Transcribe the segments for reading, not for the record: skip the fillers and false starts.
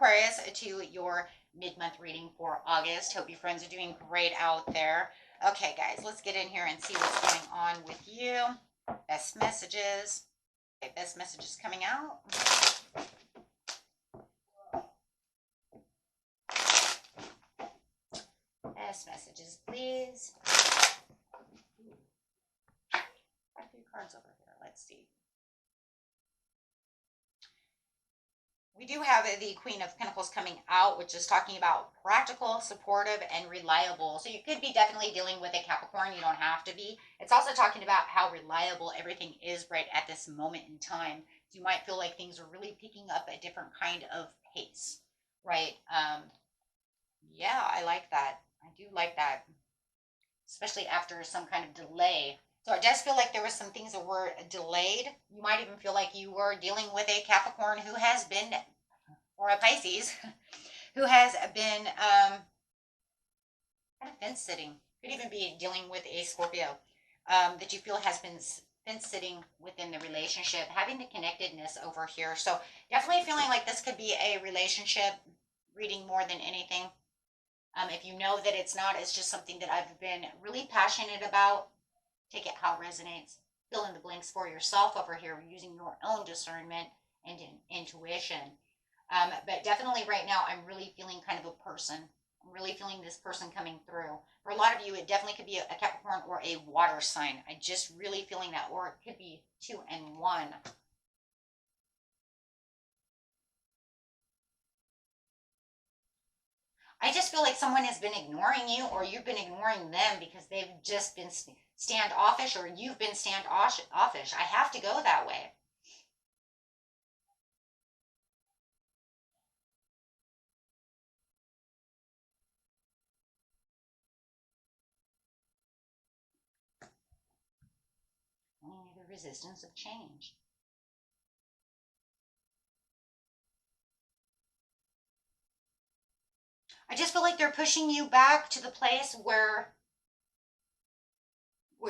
Aquarius, to your mid-month reading for August. Hope you friends are doing great out there. Okay, guys, let's get in here and see what's going on with you. Best messages. Okay, best messages coming out. Best messages, please. A few cards over here. Let's see. We do have the Queen of Pentacles coming out, which is talking about practical, supportive, and reliable. So you could be definitely dealing with a Capricorn. You don't have to be. It's also talking about how reliable everything is right at this moment in time. So you might feel like things are really picking up a different kind of pace, right? Yeah, I like that. I do like that, especially after some kind of delay. So it does feel like there were some things that were delayed. You might even feel like you were dealing with a Capricorn who has been, or a Pisces, who has been kind of fence sitting. Could even be dealing with a Scorpio that you feel has been fence sitting within the relationship, having the connectedness over here. So definitely feeling like this could be a relationship reading more than anything. If you know that it's not, it's just something that I've been really passionate about. Take it how it resonates. Fill in the blanks for yourself over here using your own discernment and intuition. But definitely right now, I'm really feeling kind of a person. I'm really feeling this person coming through. For a lot of you, it definitely could be a Capricorn or a water sign. I just really feeling that, or it could be 2 and 1. I just feel like someone has been ignoring you, or you've been ignoring them because they've just been standoffish, or you've been standoffish. I have to go that way. Only the resistance of change. I just feel like they're pushing you back to the place where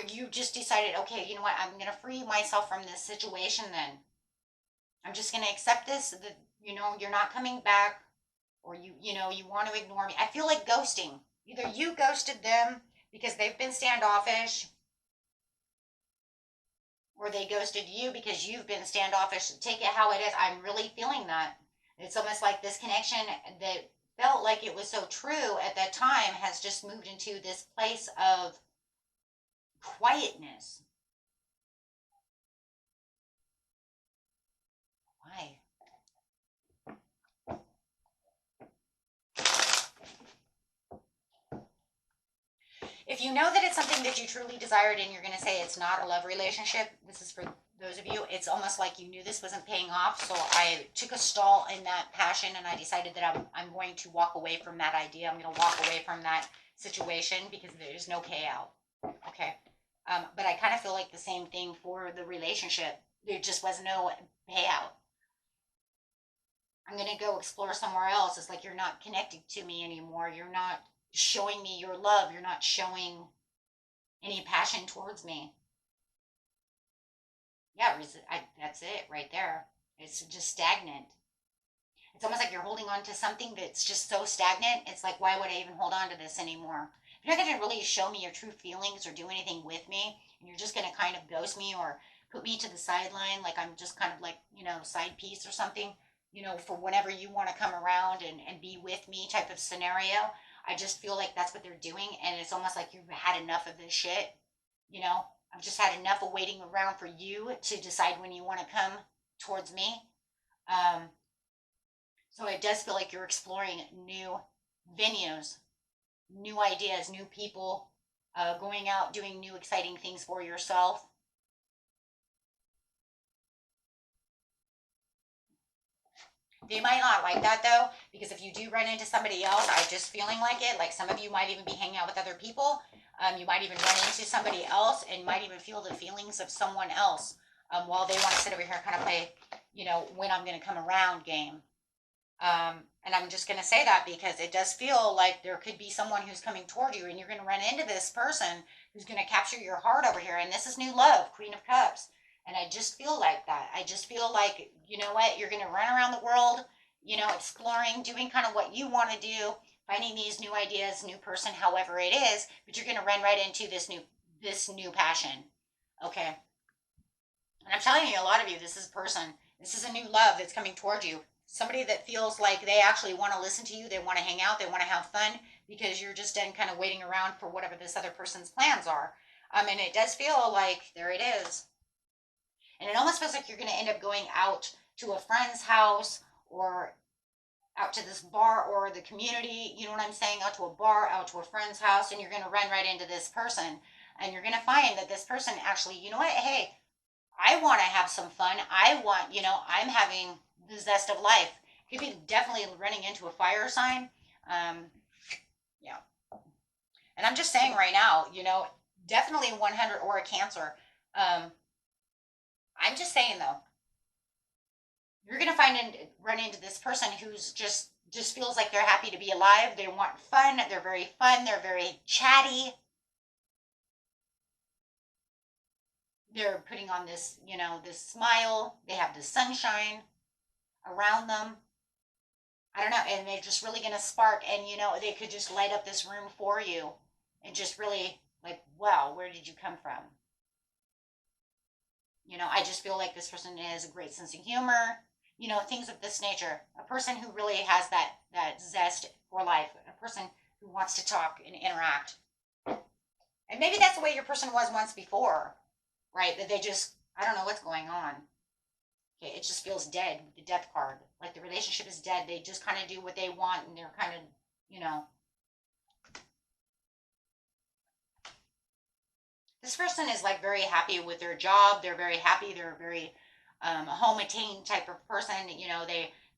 you just decided, okay, you know what, I'm gonna free myself from this situation. Then I'm just gonna accept this. That you're not coming back, or you want to ignore me. I feel like ghosting. Either you ghosted them because they've been standoffish, or they ghosted you because you've been standoffish. Take it how it is. I'm really feeling that. It's almost like this connection that felt like it was so true at that time has just moved into this place of quietness. Why? If you know that it's something that you truly desired and you're going to say it's not a love relationship, this is for those of you, it's almost like you knew this wasn't paying off. So I took a stall in that passion and I decided that I'm going to walk away from that idea. I'm going to walk away from that situation because there's no payout. Okay. But I kind of feel like the same thing for the relationship. There just was no payout. I'm going to go explore somewhere else. It's like you're not connected to me anymore. You're not showing me your love. You're not showing any passion towards me. Yeah, that's it right there. It's just stagnant. It's almost like you're holding on to something that's just so stagnant. It's like, why would I even hold on to this anymore? If you're not going to really show me your true feelings or do anything with me, and you're just going to kind of ghost me or put me to the sideline, like I'm just kind of like, side piece or something, for whenever you want to come around and be with me type of scenario. I just feel like that's what they're doing. And it's almost like you've had enough of this shit. I've just had enough of waiting around for you to decide when you want to come towards me. Um, so it does feel like you're exploring new venues, new ideas, new people, going out, doing new exciting things for yourself. They might not like that though, because if you do run into somebody else, I just feeling like it. Like some of you might even be hanging out with other people. You might even run into somebody else and might even feel the feelings of someone else while they want to sit over here and kind of play, when I'm going to come around game. And I'm just going to say that because it does feel like there could be someone who's coming toward you and you're going to run into this person who's going to capture your heart over here. And this is new love, Queen of Cups. And I just feel like that. I just feel like, you know what? You're going to run around the world. you know, exploring, doing kind of what you want to do, finding these new ideas, new person, however it is, but you're going to run right into this new passion. Okay. And I'm telling you, a lot of you, this is a person, this is a new love that's coming toward you. Somebody that feels like they actually want to listen to you, they want to hang out, they want to have fun, because you're just done kind of waiting around for whatever this other person's plans are. And it does feel like there it is. And it almost feels like you're going to end up going out to a friend's house, or out to this bar, or the community, you know what I'm saying? Out to a bar, out to a friend's house, and you're going to run right into this person. And you're going to find that this person actually, you know what? Hey, I want to have some fun. I want, I'm having the zest of life. Could be definitely running into a fire sign. Um, yeah. And I'm just saying right now, definitely 100, or a Cancer. Um, I'm just saying though, you're gonna run into this person who's just feels like they're happy to be alive. They want fun. They're very fun. They're very chatty. They're putting on this smile. They have this sunshine around them. I don't know, and they're just really gonna spark, and they could just light up this room for you, and just really like, wow, where did you come from? I just feel like this person has a great sense of humor, things of this nature. A person who really has that zest for life, a person who wants to talk and interact. And maybe that's the way your person was once before, right? That they just, I don't know what's going on. Okay, it just feels dead with the death card. Like the relationship is dead. They just kind of do what they want, and they're kind of, you know. This person is like very happy with their job. They're very happy. They're very home attained type of person.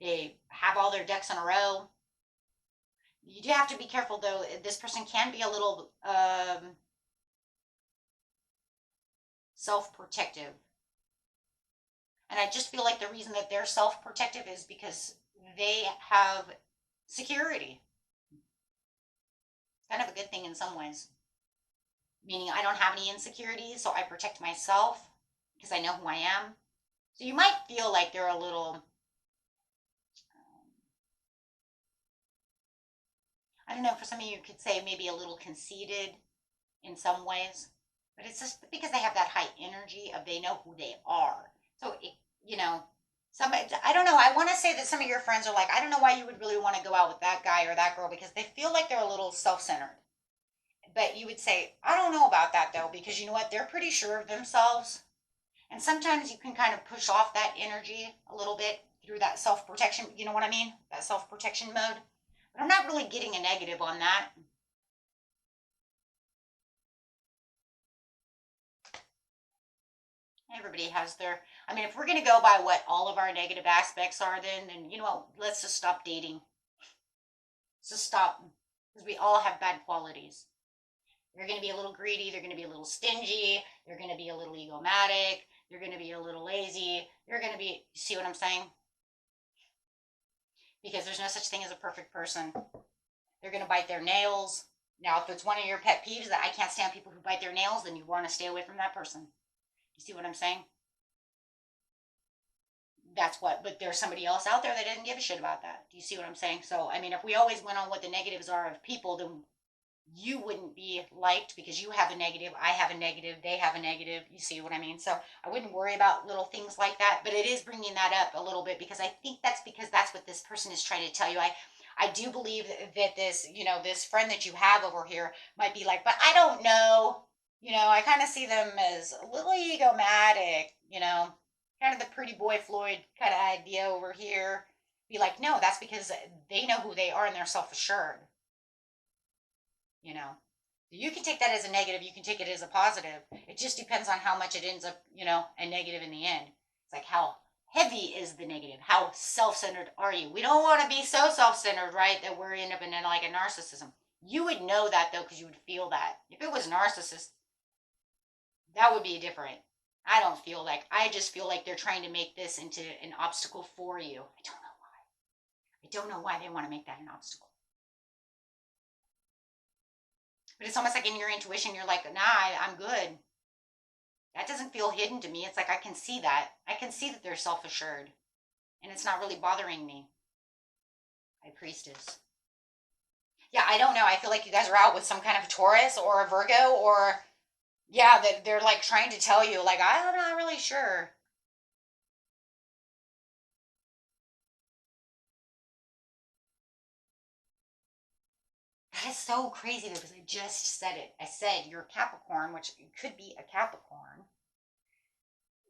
They have all their ducks in a row. You do have to be careful though. This person can be a little self-protective, and I just feel like the reason that they're self-protective is because they have security. Kind of a good thing in some ways, meaning I don't have any insecurities, so I protect myself because I know who I am. So you might feel like they're a little, I don't know, for some of you could say maybe a little conceited in some ways, but it's just because they have that high energy of they know who they are. So, you know, I don't know. I want to say that some of your friends are like, I don't know why you would really want to go out with that guy or that girl, because they feel like they're a little self centered. But you would say, I don't know about that though, because you know what? They're pretty sure of themselves. And sometimes you can kind of push off that energy a little bit through that self protection. You know what I mean? That self protection mode. But I'm not really getting a negative on that. Everybody has their, I mean, if we're going to go by what all of our negative aspects are, then you know what? Let's just stop dating. Let's just stop, because we all have bad qualities. They're going to be a little greedy. They're going to be a little stingy. They're going to be a little egomatic. They're going to be a little lazy. They're going to be, see what I'm saying? Because there's no such thing as a perfect person. They're going to bite their nails. Now, if it's one of your pet peeves that I can't stand people who bite their nails, then you want to stay away from that person. You see what I'm saying? That's what, but there's somebody else out there that doesn't give a shit about that. Do you see what I'm saying? So, I mean, if we always went on what the negatives are of people, then you wouldn't be liked, because you have a negative, I have a negative, they have a negative. You see what I mean? So I wouldn't worry about little things like that, but it is bringing that up a little bit, because I think because that's what this person is trying to tell you. I do believe that this, this friend that you have over here might be like, but I don't know. I kind of see them as a little egomatic, kind of the pretty boy Floyd kind of idea over here. Be like, no, that's because they know who they are and they're self assured. you know you can take that as a negative, you can take it as a positive. It just depends on how much it ends up a negative in the end. It's like, how heavy is the negative? How self-centered are you? We don't want to be so self-centered, right, that we're end up in like a narcissism. You would know that though, because you would feel that. If it was narcissist, that would be different. I just feel like they're trying to make this into an obstacle for you. I don't know why they want to make that an obstacle. But it's almost like in your intuition, you're like, nah, I'm good. That doesn't feel hidden to me. It's like I can see that. I can see that they're self assured. And it's not really bothering me. High Priestess. Yeah, I don't know. I feel like you guys are out with some kind of Taurus or a Virgo, or yeah, that they're like trying to tell you, like, I'm not really sure. That is so crazy though, because I just said it. I said you're a Capricorn, which could be a Capricorn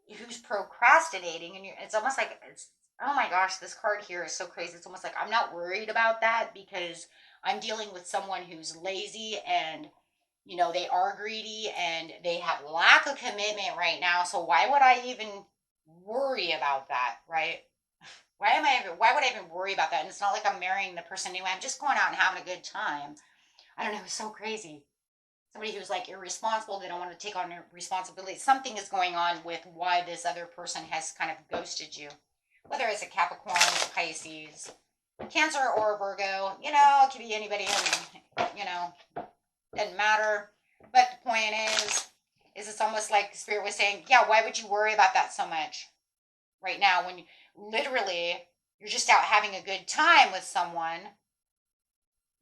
who's procrastinating, and it's almost like it's, oh my gosh, this card here is so crazy. It's almost like I'm not worried about that because I'm dealing with someone who's lazy and they are greedy and they have lack of commitment right now. So why would I even worry about that, right? Why would I even worry about that? And it's not like I'm marrying the person anyway. I'm just going out and having a good time. I don't know, it's so crazy. Somebody who's like irresponsible, they don't want to take on responsibility. Something is going on with why this other person has kind of ghosted you. Whether it's a Capricorn, Pisces, Cancer, or Virgo, it could be anybody, doesn't matter. But the point is it's almost like Spirit was saying, yeah, why would you worry about that so much right now when literally you're just out having a good time with someone,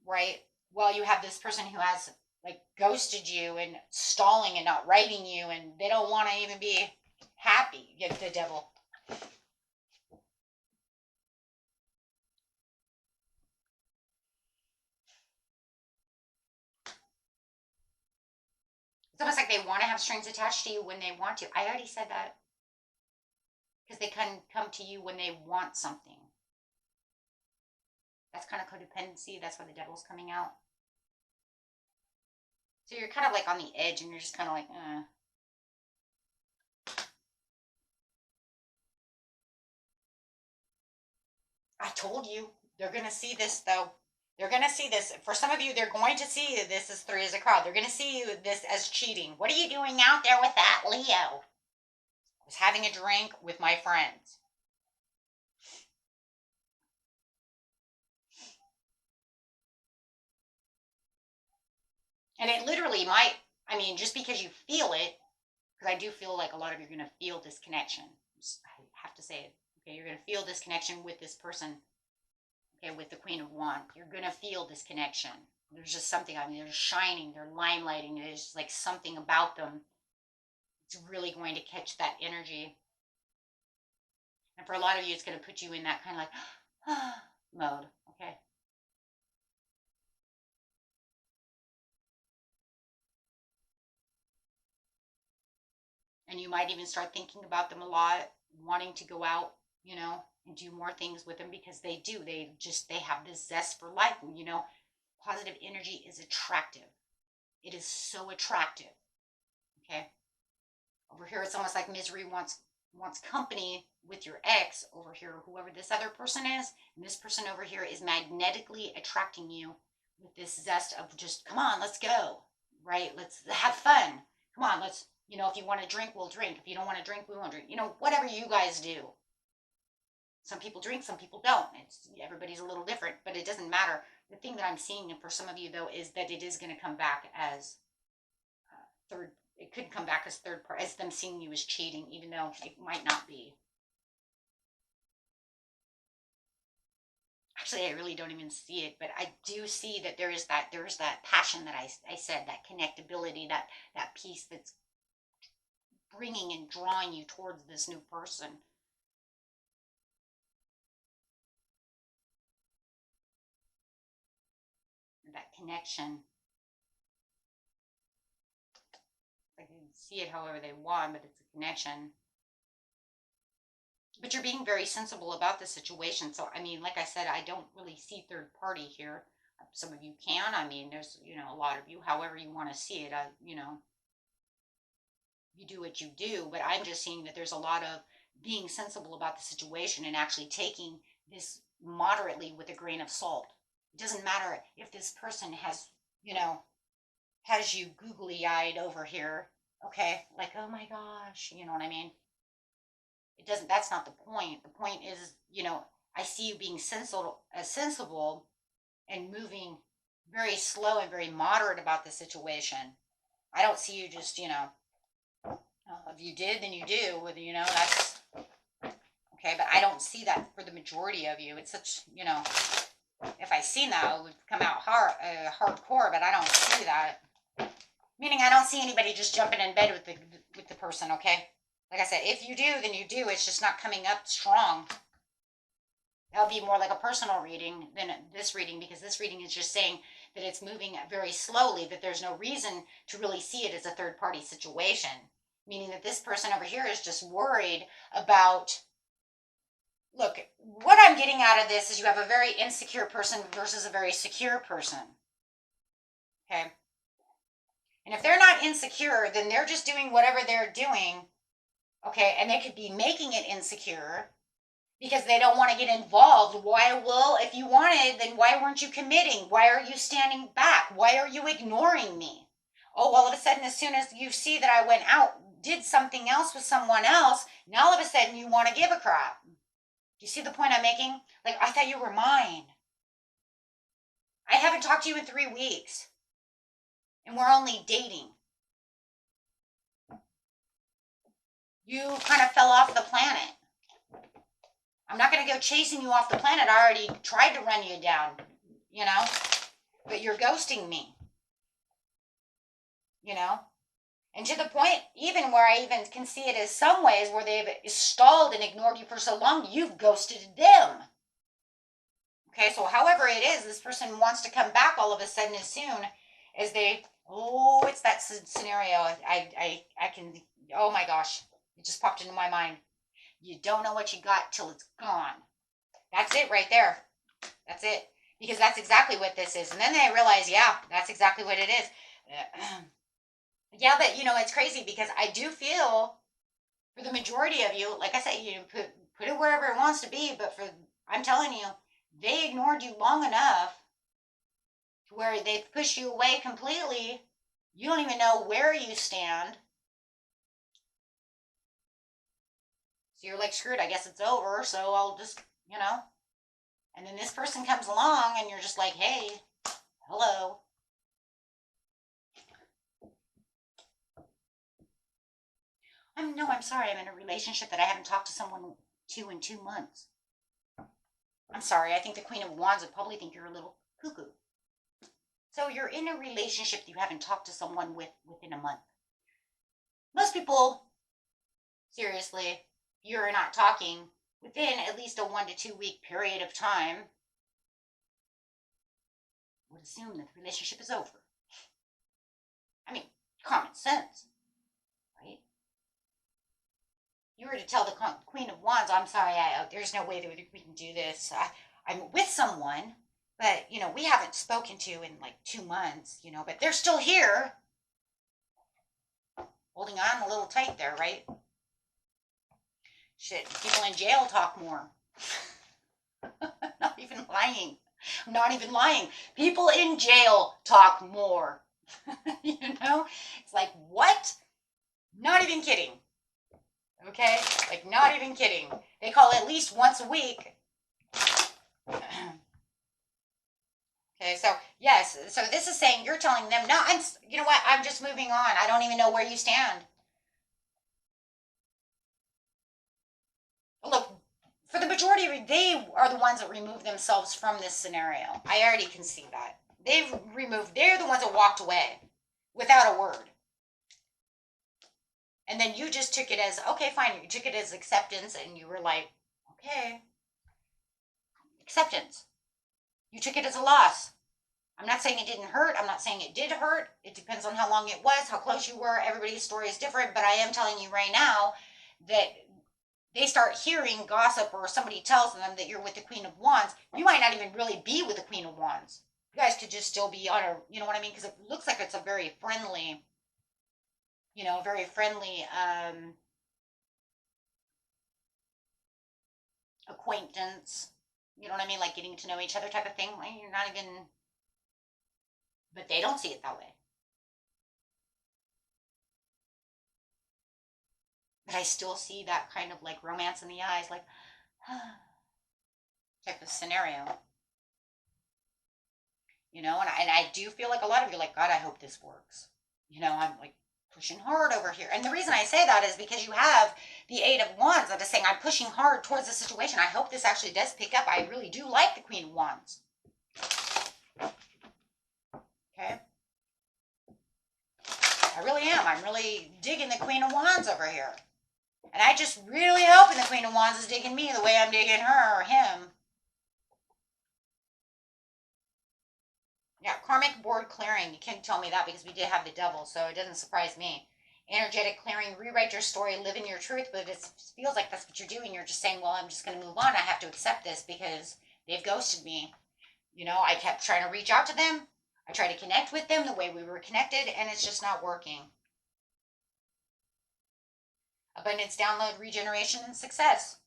right? While you have this person who has like ghosted you and stalling and not writing you, and they don't want to even be happy. Get the devil. It's almost like they want to have strings attached to you when they want to. I already said that. Because they can come to you when they want something. That's kind of codependency. That's why the devil's coming out. So you're kind of like on the edge and you're just kind of like, I told you. They're going to see this though. They're going to see this. For some of you, they're going to see this as three as a crowd. They're going to see this as cheating. What are you doing out there with that, Leo? I was having a drink with my friends. And it literally might, just because you feel it, because I do feel like a lot of you are going to feel this connection. I have to say it. Okay, you're going to feel this connection with this person. Okay, with the Queen of Wands. You're going to feel this connection. There's just something, they're shining, they're limelighting. There's just like something about them. It's really going to catch that energy. And for a lot of you, it's going to put you in that kind of like mode. Okay. And you might even start thinking about them a lot, wanting to go out, and do more things with them because they do. They have this zest for life. Positive energy is attractive. It is so attractive. Okay. Over here, it's almost like misery wants company with your ex. Over here, whoever this other person is, and this person over here is magnetically attracting you with this zest of just, come on, let's go, right? Let's have fun. Come on, let's, if you want to drink, we'll drink. If you don't want to drink, we won't drink. Whatever you guys do. Some people drink, some people don't. Everybody's a little different, but it doesn't matter. The thing that I'm seeing for some of you though is that it is going to come back as third. It could come back as third part, as them seeing you as cheating, even though it might not be. Actually, I really don't even see it, but I do see that there's that passion that I said, that connectability, that piece that's bringing and drawing you towards this new person. That connection. They can see it however they want, but it's a connection. But you're being very sensible about the situation. So, like I said, I don't really see third party here. Some of you can. There's, a lot of you, however you want to see it, you do what you do. But I'm just seeing that there's a lot of being sensible about the situation and actually taking this moderately with a grain of salt. It doesn't matter if this person has you googly eyed over here. Okay. Like, oh my gosh. You know what I mean? It doesn't, that's not the point. The point is, I see you being sensible and moving very slow and very moderate about the situation. I don't see you just, if you did, then you do. That's okay. But I don't see that for the majority of you. It's such, If I seen that, it would come out hardcore, but I don't see that. Meaning I don't see anybody just jumping in bed with the person, okay? Like I said, if you do, then you do. It's just not coming up strong. That would be more like a personal reading than this reading, because this reading is just saying that it's moving very slowly, that there's no reason to really see it as a third-party situation. Meaning that this person over here is just worried about... Look, what I'm getting out of this is you have a very insecure person versus a very secure person. Okay? And if they're not insecure, then they're just doing whatever they're doing. Okay? And they could be making it insecure because they don't want to get involved. Why? Well, if you wanted, then why weren't you committing? Why are you standing back? Why are you ignoring me? Oh, all of a sudden, as soon as you see that I went out, did something else with someone else, now all of a sudden you want to give a crap. Do you see the point I'm making? Like, I thought you were mine. I haven't talked to you in 3 weeks. And we're only dating. You kind of fell off the planet. I'm not going to go chasing you off the planet. I already tried to run you down, you know? But you're ghosting me. You know? And to the point, even where I even can see it as some ways where they've stalled and ignored you for so long, you've ghosted them. Okay, so however it is, this person wants to come back all of a sudden as soon as they, oh, it's that scenario. I can, oh my gosh, it just popped into my mind. You don't know what you got till it's gone. That's it right there. That's it. Because that's exactly what this is. And then they realize, yeah, that's exactly what it is. Yeah, but, you know, it's crazy because I do feel for the majority of you, like I said, you put it wherever it wants to be, but I'm telling you, they ignored you long enough to where they push you away completely. You don't even know where you stand. So you're like, screwed, I guess it's over, so I'll just, you know. And then this person comes along and you're just like, hey, hello. I'm sorry, I'm in a relationship that I haven't talked to someone to in 2 months. I'm sorry, I think the Queen of Wands would probably think you're a little cuckoo. So you're in a relationship that you haven't talked to someone within a month. Most people, seriously, you're not talking within at least a 1 to 2 week period of time, would assume that the relationship is over. I mean, common sense, right? You were to tell the Queen of Wands, I'm sorry, there's no way that we can do this. I'm with someone, but, you know, we haven't spoken to in like 2 months, you know, but they're still here. Holding on a little tight there, right? Shit, people in jail talk more. Not even lying. I'm not even lying. People in jail talk more. You know? It's like, what? Not even kidding. Okay? Like, not even kidding. They call at least once a week. Okay, so, yes. So this is saying you're telling them, no, you know what? I'm just moving on. I don't even know where you stand. Look, for the majority of it, they are the ones that remove themselves from this scenario. I already can see that. They're the ones that walked away without a word. And then you just took it as, okay, fine. You took it as acceptance and you were like, okay. Acceptance. You took it as a loss. I'm not saying it didn't hurt. I'm not saying it did hurt. It depends on how long it was, how close you were. Everybody's story is different. But I am telling you right now that they start hearing gossip or somebody tells them that you're with the Queen of Wands. You might not even really be with the Queen of Wands. You guys could just still be on a, you know what I mean? Because it looks like it's a very friendly, you know, very friendly acquaintance. You know what I mean? Like getting to know each other type of thing. Like you're not even, but they don't see it that way. But I still see that kind of like romance in the eyes, like type of scenario. You know, and I do feel like a lot of you are like, God, I hope this works. You know, I'm like pushing hard over here. And the reason I say that is because you have the Eight of Wands that is saying, I'm pushing hard towards the situation. I hope this actually does pick up. I really do like the Queen of Wands. Okay. I really am. I'm really digging the Queen of Wands over here. And I just really hoping the Queen of Wands is digging me the way I'm digging her or him. Yeah, karmic board clearing. You can't tell me that because we did have the devil, so it doesn't surprise me. Energetic clearing, rewrite your story, live in your truth, but it feels like that's what you're doing. You're just saying, well, I'm just going to move on. I have to accept this because they've ghosted me. You know, I kept trying to reach out to them. I tried to connect with them the way we were connected, and it's just not working. Abundance, download, regeneration, and success.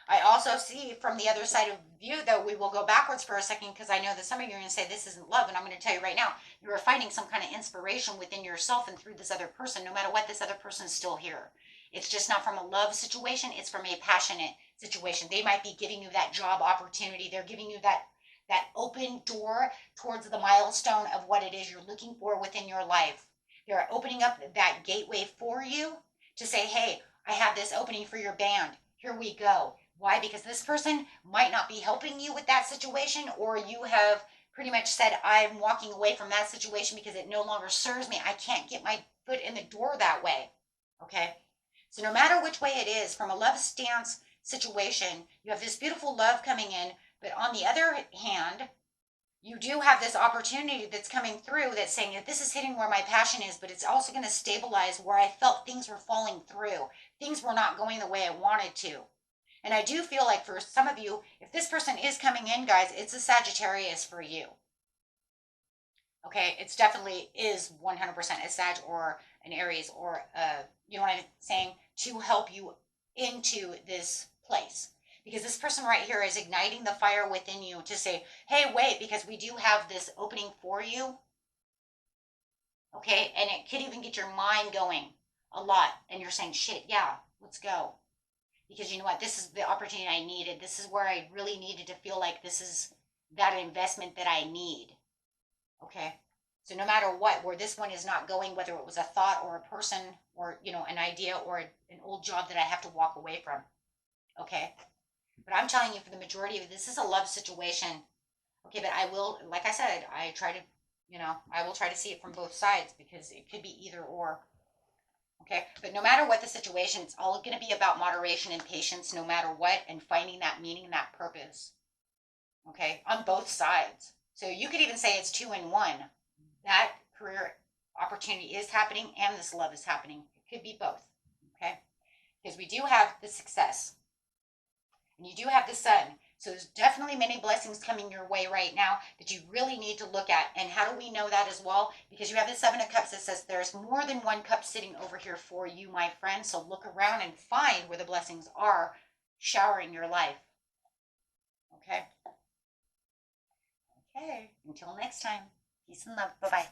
I also see from the other side of view, though, we will go backwards for a second because I know that some of you are going to say this isn't love. And I'm going to tell you right now, you are finding some kind of inspiration within yourself and through this other person. No matter what, this other person is still here. It's just not from a love situation. It's from a passionate situation. They might be giving you that job opportunity. They're giving you that open door towards the milestone of what it is you're looking for within your life. They're opening up that gateway for you to say, hey, I have this opening for your band. Here we go. Why? Because this person might not be helping you with that situation, or you have pretty much said, I'm walking away from that situation because it no longer serves me. I can't get my foot in the door that way. Okay? So no matter which way it is, from a love stance situation, you have this beautiful love coming in, but on the other hand, you do have this opportunity that's coming through that's saying that this is hitting where my passion is, but it's also going to stabilize where I felt things were falling through. Things were not going the way I wanted to. And I do feel like for some of you, if this person is coming in, guys, it's a Sagittarius for you. Okay, it's definitely is 100% a Sag or an Aries or, you know what I'm saying, to help you into this place. Because this person right here is igniting the fire within you to say, hey, wait, because we do have this opening for you. Okay, and it could even get your mind going a lot. And you're saying, shit, yeah, let's go. Because you know what, this is the opportunity I needed. This is where I really needed to feel like this is that investment that I need. Okay. So no matter what, where this one is not going, whether it was a thought or a person or, you know, an idea or an old job that I have to walk away from. Okay. But I'm telling you, for the majority of it, this is a love situation. Okay. But I will, like I said, I try to, you know, I will try to see it from both sides because it could be either or. Okay, but no matter what the situation, it's all going to be about moderation and patience no matter what, and finding that meaning and that purpose. Okay, on both sides. So you could even say it's 2 in 1. That career opportunity is happening and this love is happening. It could be both. Okay, because we do have the success and you do have the sun. So there's definitely many blessings coming your way right now that you really need to look at. And how do we know that as well? Because you have the 7 of Cups that says there's more than one cup sitting over here for you, my friend. So look around and find where the blessings are showering your life. Okay? Okay. Until next time. Peace and love. Bye-bye.